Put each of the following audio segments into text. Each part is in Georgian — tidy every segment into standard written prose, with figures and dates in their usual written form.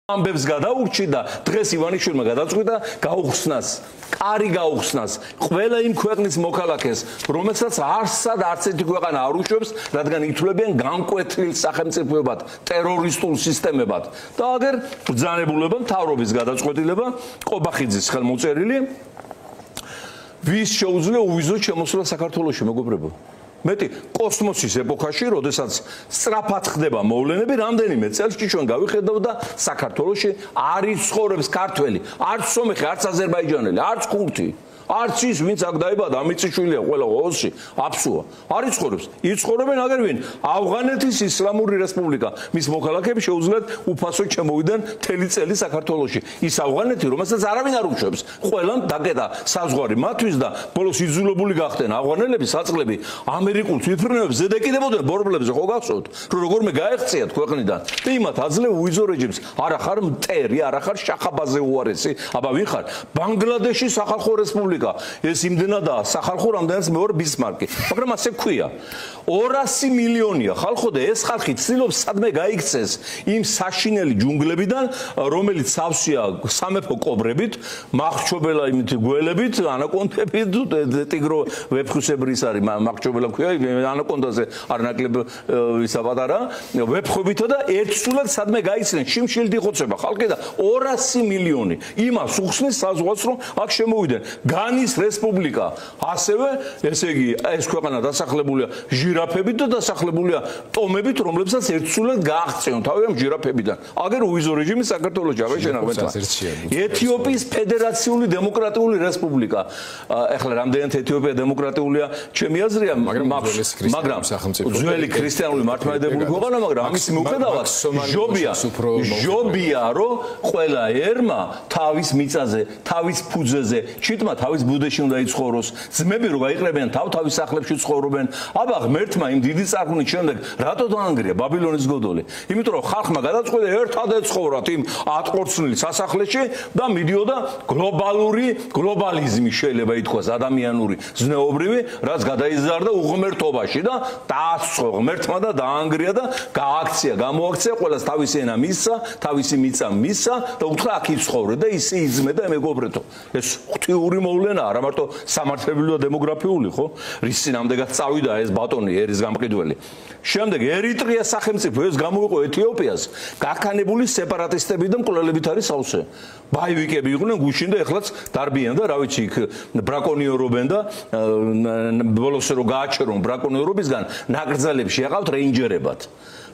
ამბებს გადაურჩი და დღეს ივანიშვილმა გადაწყვიტა გაუხსნას, კარი გაუხსნას ყველა იმ ქვეყნის მოქალაქეს, რომელსაც არსად არც ერთი ქვეყანა არ უშვებს, რადგან ითვლებიან განკვეთილ სახელმწიფოებად, ტერორისტულ სისტემებად. და აგერ ბრძანებულება, მთავრობის გადაწყვეტილება, ყობახიძის ხელმოწერილი, ვის შეუძლია უვიზო შემოსვლა საქართველოში, მეგობრებო. მეტი კოსმოსის ეპოქაში, როდესაც სწრაფად ხდება მოვლენები, რამდენიმე წელში ჩვენ გავიხედავ და საქართველოში არ იცხოვრებს ქართველი, არც სომეხი, არც აზერბაიჯანელი, არც ქურთი, არც ის, ვინც აქ დაიბადა, ამიციშვილია ყველა ოსი, აფსუა. არ იცხოვრებს. იცხოვრებენ აგერ ვინ? ავღანეთის ისლამური რესპუბლიკა. მის მოქალაქეებს შეუძლიათ უფასოდ შემოვიდნენ მთელი წელი საქართველოში. ის ავღანეთი, რომელსაც არავინ არ უშვებს. ყველამ დაკეტა საზღვარი მათთვის და ბოლოს იძულებული გახდნენ ავღანელები, საწყლები ამერიკულ თვითმფრინავებს ზედა კიდებოდნენ ბორბლებზე, ხო გახსოვთ? რომ როგორმე გაეღწიათ ქვეყნიდან. და იმათ აძლევ უვიზო რეჟიმს. არა ხარ მტერი, არა ხარ შახაბაზე უარესი. აბა ვინ ხარ? ბანგლადეშის სახალხო რესპუბლიკა. ეს იმდენადაა სახალხო, რამდენიც მეორე ბისმარკი. მაგრამ ასე ქვია. 200 მილიონია ხალხო და ეს ხალხი ცდილობს სადმე გაიქცეს იმ საშინელი ჯუნგლებიდან, რომელიც სავსეა სამეფო კობრებით, მახრჩობელა იმით გველებით, ანაკონდებით, ტიგრო ვეფხვისებრი ის არის, მახრჩობელა ქვია, ანაკონდაზე არ ნაკლებ ისა პატარა, ვეფხვებითა და ერთსულად სადმე გაიქცნენ შიმშილდი ხოცება ხალხი და 200 მილიონი იმას უხსნის საზღვარს, რომ აქ შემოვიდნენ. განის რესპუბლიკა, ასევე, ესე იგი, ეს ქვეყანა დასახლებულია ჟირაფებით და დასახლებულია ტომებით, რომლებსაც ერთსულად გააღწევენ თავი ამ ჟირაფებიდან. აგერ უვიზო რეჟიმი საქართველოში აღეშენა ღმერთმა. ეთიოპიის ფედერაციული დემოკრატიული რესპუბლიკა. ეხლა რამდენად ეთიოპია დემოკრატიულია, ჩემი აზრია, მაგრამ ძველი ქრისტიანული მართლმადიდებლური ქვეყანა, მაგრამ ამის მიუხედავად ჟობია, რომ ყველა ერმა თავის მიწაზე, თავის ფუძეზე, ჩიტმა თავის ბუდეში უნდა იცხოვროს, ძმები რო გაიყრებიან თავის სახლებში ცხოვრობენ. აბა ღმერთმა იმ დიდი წარღვნის შემდეგ რატო დაანგრია ბაბილონის გოდოლი? იმიტომ რომ ხალხმა გადაწყვიტა ერთად ეცხოვრათ იმ ატყორცნილ სასახლეში და მიდიოდა გლობალიზმი, შეიძლება ითქვას, ადამიანური ზნეობრივი, რაც გადაიზარდა უღმერთობაში და დაასწრო ღმერთმა და დაანგრია და გააქცია, გამოაქცია, ყველას თავისი ენა მისცა, თავისი მიწა მისცა და უთხრა აქ იცხოვრე და ისე იზმე და მეგობრეთო. ეს ღვთიური მოვლენა, არა მარტო სამართლებრივი და დემოგრაფიული, ხო? რის წინამდეგაც წავიდა ეს ბატონი ერის გამყიდველი. შემდეგ ერიტრეას სახელმწიფო ეს გამოიყო ეთიოპიას, გაქანებული სეპარატისტები და მკვლელებით არის სავსე. ბაივიკები იყვნენ გუშინ და ეხლაც დარბიან და რა ვიცი, იქ ბრაკონიერობენ და ბოლოს რო გააჩერონ ბრაკონიერობისგან ნაკრძალებში აყავთ რეინჯერებად.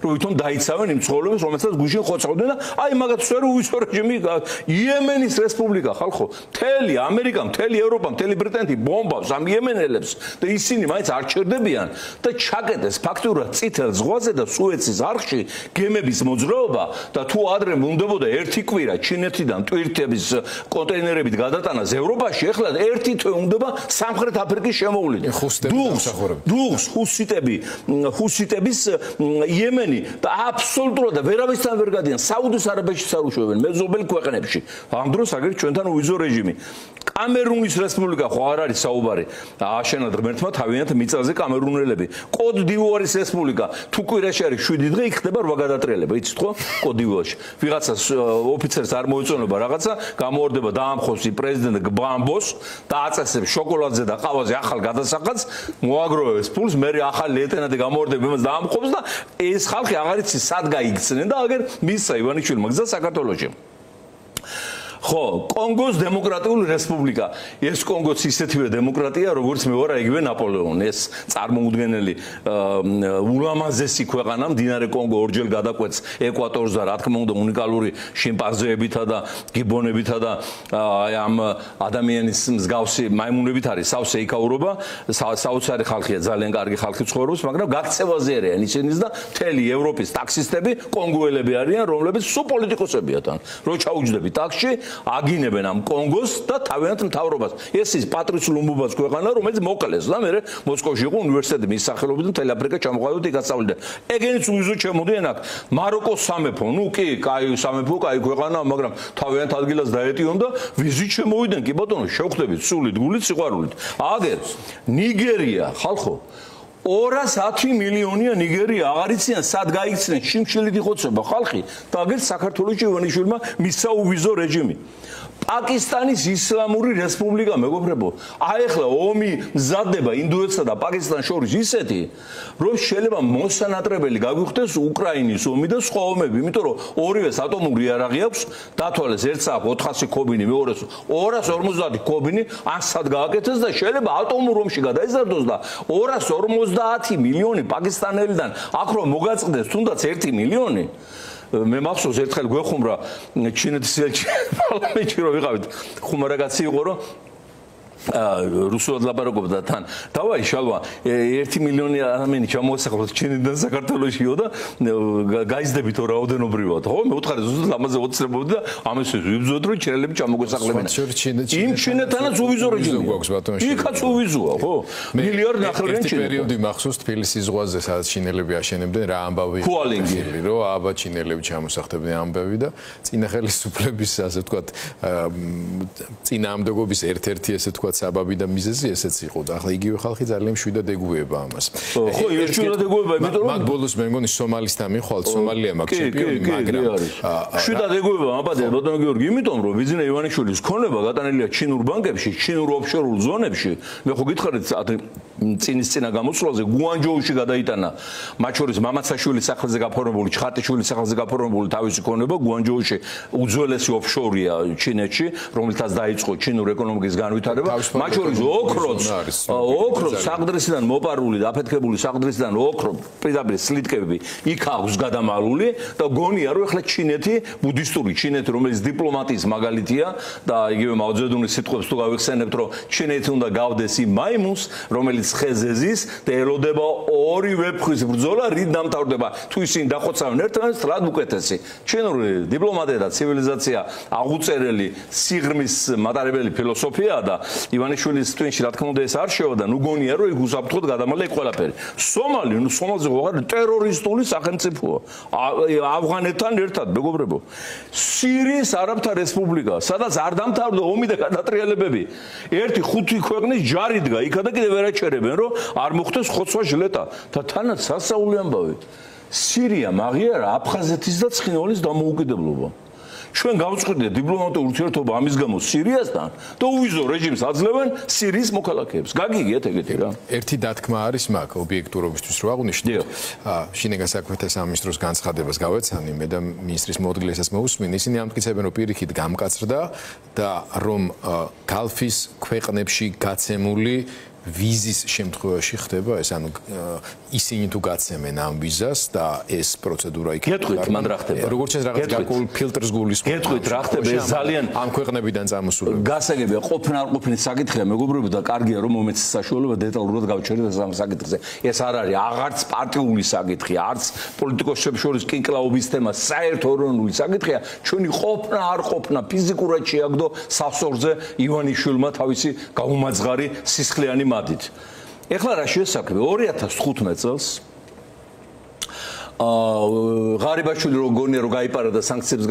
რომ ვითომ დაიცავენ იმ ცხოვრებას, რომელსაც გუშინ ხოცავდნენ და აი მაგათ სვერო უვისო რეჟიმი იემენის რესპუბლიკა ხალხო. მთელი ამერიკა, მთელი ევროპა, მთელი ბრიტანეთი ბომბავს ამ იემენელებს და ისინი მაინც არ ჩერდებიან და ჩაკეტეს ფაქტურად წითელ ზღვაზე და სუეცის არხში გემების მოძრაობა და თუ ადრე მომდებოდა ერთი კვირა ჩინეთიდან ტვირთების კონტეინერებით გადატანას ევროპაში, ეხლა ერთი თვე უნდება სამხრეთ აფრიკის შემოვლით. დუღს ჰუსიტების იემენი და აბსოლუტურად და ვერავისთან ვერ გადიან. საუდის არაბეთში საუშვებენ, მეზობელ ქვეყნებში. ამ დროს აგერ ჩვენთან უვიზო რეჟიმი. კამერუნის რესპუბლიკა ხო არ არის საუბარი. აშენა ღმერთმა თავიანთ მიწაზე კამერუნელები. კოდ დივუარის რესპუბლიკა. თუ კვირაში არის 7 დღე, იქ ხდება 8 გადატრიალება, იცით ხო? კოდ დივუარში. ვიღაცას ოფიცერს არ მოეწონება რაღაცა, გამოორდება დაამხოს პრეზიდენტ გბამბოს და აწესებს შოკოლადზე და ყავაზე ახალ გადასახადს, მოაგროვებს ფულს, მე ახალ ლეიტენანტი გამოორდება იმას დაამხობს და ეს ხალხი აღარ იცი სად გაიქცნენ და აგერ მისცა ივანიშვილმა გზა საქართველოში. ხო, კონგოს დემოკრატიული რესპუბლიკა. ეს კონგოც ისეთივე დემოკრატია, როგორც მე ვარ იგივე ნაპოლეონი. ეს წარმოუდგენელი ულამაზესი ქვეყანა, მდინარე კონგო ორჯერ გადაკვეთს ეკვატორს და რა თქმა უნდა უნიკალური შიმპანზეებითა და გიბონებითა და აი ამ ადამიანის მსგავსი მაიმუნებით არის სავსე იქაურობა. საოცარი ხალხია, ძალიან კარგი ხალხი ცხოვრობს, მაგრამ გაქცევაზე არიან ისინიც და მთელი ევროპის ტაქსისტები კონგოელები არიან, რომლებიც სულ პოლიტიკოსებია თან. რო ჩაუჯდები ტაქსში აგინებენ ამ კონგოს და თავიანთ მთავრობას. ეს ის პატრიც ლუმბუბას ქვეყანა, რომელიც მოკლეს და მე მოსკოვში იყო უნივერსიტეტი მის სახელობით და მთელი აფრიკა ჩამოყალიბდა იქ გასწავლიდა. ეგენიც უვიზო ჩემოდიან აქ. მაროკოს სამეფო, ნუ კი, კაი სამეფო, კაი ქვეყანა, მაგრამ თავიანთ ადგილას დაეტიონ და ვიზით შემოვიდნენ, კი ბატონო, შევხვდებით სულით, გულით, სიყვარულით. აგერ ნიგერია, ხალხო 210 მილიონია ნიგერია აღარ იციან სად გაიქცნენ შიმშილით იხოცება ხალხი და აგერ საქართველოში ივანიშვილმა მისცა უვიზო რეჟიმი პაკისტანის ისლამური რესპუბლიკა მეგობრებო აი ახლა ომი მზადდება ინდოეთსა და პაკისტანს შორის ისეთი რომ შეიძლება მოსანატრებელი გაგვიხდეს უკრაინის ომი და სხვა ომები იმიტომ რომ ორივეს ატომური იარაღი აქვს დათვალეს ერთს აქვს 400 ქობინი მეორეს 250 ქობინი ან სად გააკეთეს და შეიძლება ატომურ ომში გადაიზარდოს და 250 მილიონი პაკისტანელიდან აქ რომ მოგაწყდეს თუნდაც 1 მილიონი მე მახსოვს ერთხელ გვეხუმრა ჩინეთის ელჩი პარლამენტში რომ ვიყავით ხუმარა კაცი იყო რომ რუსულად ლაპარაკობდა თან დავაი შალვა 1 მილიონი ადამიანი ჩამოასახლოთ ჩინიდან საქართველოსიო და გაიზდებით რომ რაოდენობრივად ხო მე უთხარი ზუსტად ამაზე ოცნებობდი და ამას ვიბრძოდ რომ ჩინელები ჩამოგესახლებინა იმ ჩინეთანაც უვიზო რეჟიმი გვაქვს ბატონში იქაც უვიზოა ხო მილიარდ ნახევრიანი ჩინეთი პერიოდი მახსოვს თბილისის ზღვაზე სადაც ჩინელები აშენებდნენ რა ამბავი რომ აბა ჩინელები ჩამოსახდებიან ამბავი და წინა ხელისუფლების ასე ვთქვათ წინააღმდეგობის ერთ-ერთი ესე ვთქვათ საბაბი და მიზეზი ესეც იყო და ახლა იგივე ხალხი ძალიან მშვიდად ეგუება ამას. ხო, მშვიდად ეგუება, იმიტომ რომ მაგ ბოლოს მე მგონი სომალისთან მიხვალ, სომალია მაგ ჩემპიონი, მაგრამ მშვიდად ეგუება აბადე ბატონო გიორგი, იმიტომ რომ ვიზინა ივანიშვილის ქონება გატანილია ჩინურ ბანკებში, ჩინურ ოფშორულ ზონებში. მე ხო გითხარით წინის წინა გამოსვლაზე გუანჯოუში გადაიტანა მათ შორის მამაცაშვილის სახელზე გაფორმებული, ჩხატიშვილის სახელზე გაფორმებული თავისი ქონება გუანჯოუში უძველესი ოფშორია ჩინეთში, რომელთაც დაიწყო ჩინურ ეკონომიკის განვითარება. მათ შორის ოქროს საგდრისიდან მოპარული და აფეთქებული საგდრისიდან ოქრო პირდაპირ სლიტკები იქ აქვს გადამალული და გონია რომ ახლა ჩინეთი ბუდისტური ჩინეთი რომელიც დიპლომატიის მაგალითია და იგივე მაოძედუნის სიტყვებს თუ გავიხსენებთ რომ ჩინეთი უნდა გავდეს იმ მაიმუნს რომელიც ხეზე ზის და ელოდება ორი ვეფხვის ბრძოლა რით დამთავრდება თუ ისინი დახოცავენ ერთმანეთს რად უკეთესი ჩინური დიპლომატია და ცივილიზაცია აღუწერელი სიღრმის მატარებელი ფილოსოფიაა და ივანიშვილის ტვინში რა თქმა უნდა ეს არ შევა და ნუ გონია რომ იქ უსაფრთხოდ გადამალა იქ ყველაფერი. სომალი, ნუ სომალზე ვაღარ ტერორისტული სახელმწიფოა. ავღანეთთან ერთად, მეგობრებო. სირიის არაბთა რესპუბლიკა, სადაც არ დამთავრდა ომი და გადატრიალებები. 1-5 ქვეყნის ჯარი დგა, იქა და კიდევ ვერ აჩერებენ, რომ არ მოხდეს ხოცვა ჟლეტა და თანაც სასაული ამბავი. სირია მაღიარა აფხაზეთის და ცხინვალის დამოუკიდებლობა. ჩვენ გავწყვეტეთ დიპლომატიურ ურთიერთობა ამის გამო სირიასთან და უვიზო რეჟიმს აძლევენ სირიის მოქალაქეებს. გაგიგიათ ეგეთი რა. ერთი დათქმა არის მაგ ობიექტურობისთვის რო აღვნიშნოთ. შინაგან საქმეთა სამინისტროს განცხადებას გავეცანი მე და მინისტრის მოადგილესაც მოусმინე. ისინი ამტკიცებენ რომ პირიქით გამკაცრდა და რომ გალფის ქვეყნებში გაცემული ვიზის შემთხვევაში ხდება ეს ანუ ისინი თუ გაცემენ ამ ვიზას და ეს პროცედურა იქნება. გეტყვით მან რა ხდება? როგორც ეს რაღაც გარკვეულ ფილტრს გულისხმობს. გეტყვით რა ხდება ეს ძალიან ამ ქვეყნებიდან წამოსულები. გასაგებია ყოფნა არ ყოფნის საკითხია მეგობრებო და კარგია რომ მომეც საშუალება დეტალურად გავჩერდეთ ამ საკითხზე. ეს არ არის აღარც პარტიული საკითხი, არც პოლიტიკოსებს შორის კინკლაობის თემა, საერთო ეროვნული საკითხია. ჩვენი ყოფნა არ ყოფნა ფიზიკურად შეაგდო სასწორზე ივანიშვილმა თავისი გაუმაძღარი სისხლიანი მადით. ეხლა რა შესაძლოა 2015 წელს ღარიბაშვილი რო გონია რომ გაიპარა და სანქციებს